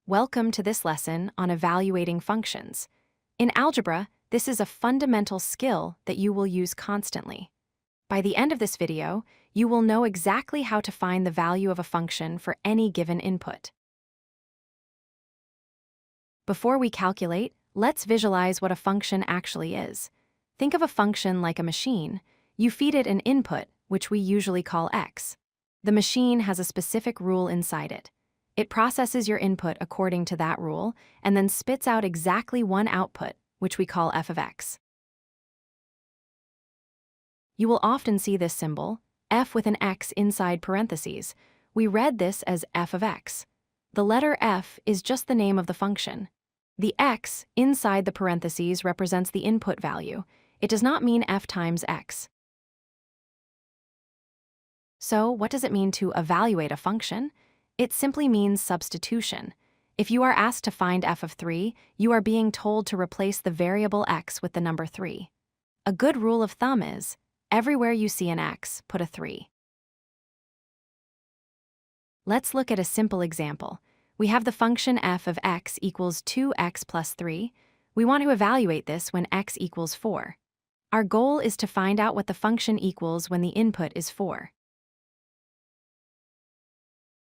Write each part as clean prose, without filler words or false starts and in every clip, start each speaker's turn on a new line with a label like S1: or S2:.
S1: Welcome to this lesson on evaluating functions. In algebra, this is a fundamental skill that you will use constantly. By the end of this video, you will know exactly how to find the value of a function for any given input. Before we calculate, let's visualize what a function actually is. Think of a function like a machine. You feed it an input, which we usually call x. The machine has a specific rule inside it. It processes your input according to that rule and then spits out exactly one output, which we call f of x. You will often see this symbol, f with an x inside parentheses. We read this as f of x. The letter f is just the name of the function. The x inside the parentheses represents the input value. It does not mean f times x. So, what does it mean to evaluate a function? It simply means substitution. If you are asked to find f of 3, you are being told to replace the variable x with the number 3. A good rule of thumb is, everywhere you see an x, put a 3. Let's look at a simple example. We have the function f of x equals 2x plus 3. We want to evaluate this when x equals 4. Our goal is to find out what the function equals when the input is 4.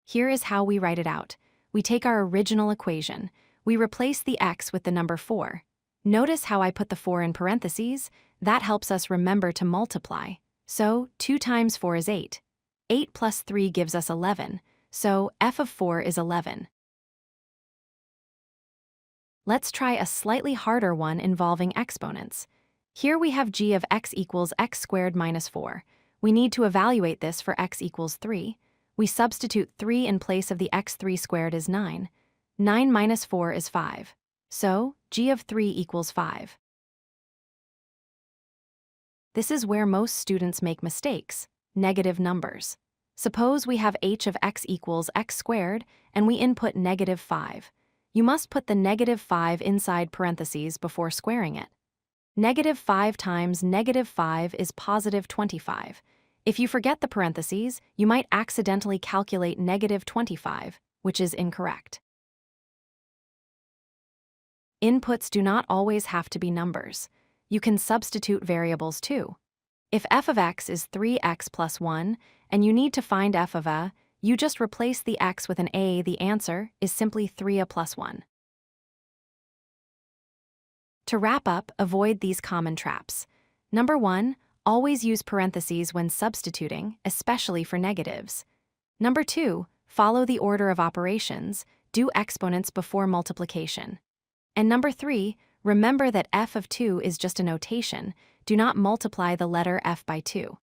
S1: Here is how we write it out. We take our original equation. We replace the x with the number 4. Notice how I put the 4 in parentheses? That helps us remember to multiply. So, 2 times 4 is 8. 8 plus 3 gives us 11. So, f of 4 is 11. Let's try a slightly harder one involving exponents. Here we have g of x equals x squared minus 4. We need to evaluate this for x equals 3. We substitute 3 in place of the x3 squared is 9. 9 minus 4 is 5. So, g of 3 equals 5. This is where most students make mistakes, negative numbers. Suppose we have h of x equals x squared, and we input negative 5. You must put the negative 5 inside parentheses before squaring it. Negative 5 times negative 5 is positive 25. If you forget the parentheses, you might accidentally calculate negative 25, which is incorrect. Inputs do not always have to be numbers. You can substitute variables too. If f of x is 3x plus 1, and you need to find f of a, you just replace the x with an a. The answer is simply 3a plus 1. To wrap up, avoid these common traps. Number 1, always use parentheses when substituting, especially for negatives. Number 2, follow the order of operations, do exponents before multiplication. And number 3, remember that f of 2 is just a notation, do not multiply the letter f by 2.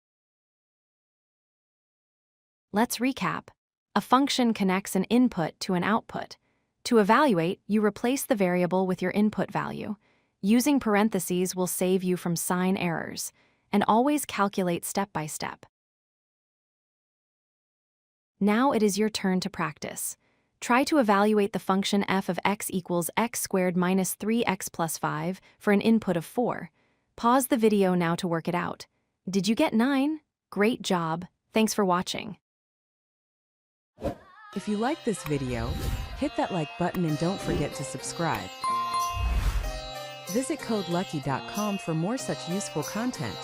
S1: Let's recap. A function connects an input to an output. To evaluate, you replace the variable with your input value. Using parentheses will save you from sign errors. And always calculate step by step. Now it is your turn to practice. Try to evaluate the function f of x equals x squared minus 3x plus 5 for an input of 4. Pause the video now to work it out. Did you get 9? Great job. Thanks for watching.
S2: If you like this video, hit that like button and don't forget to subscribe. Visit codelucky.com for more such useful content.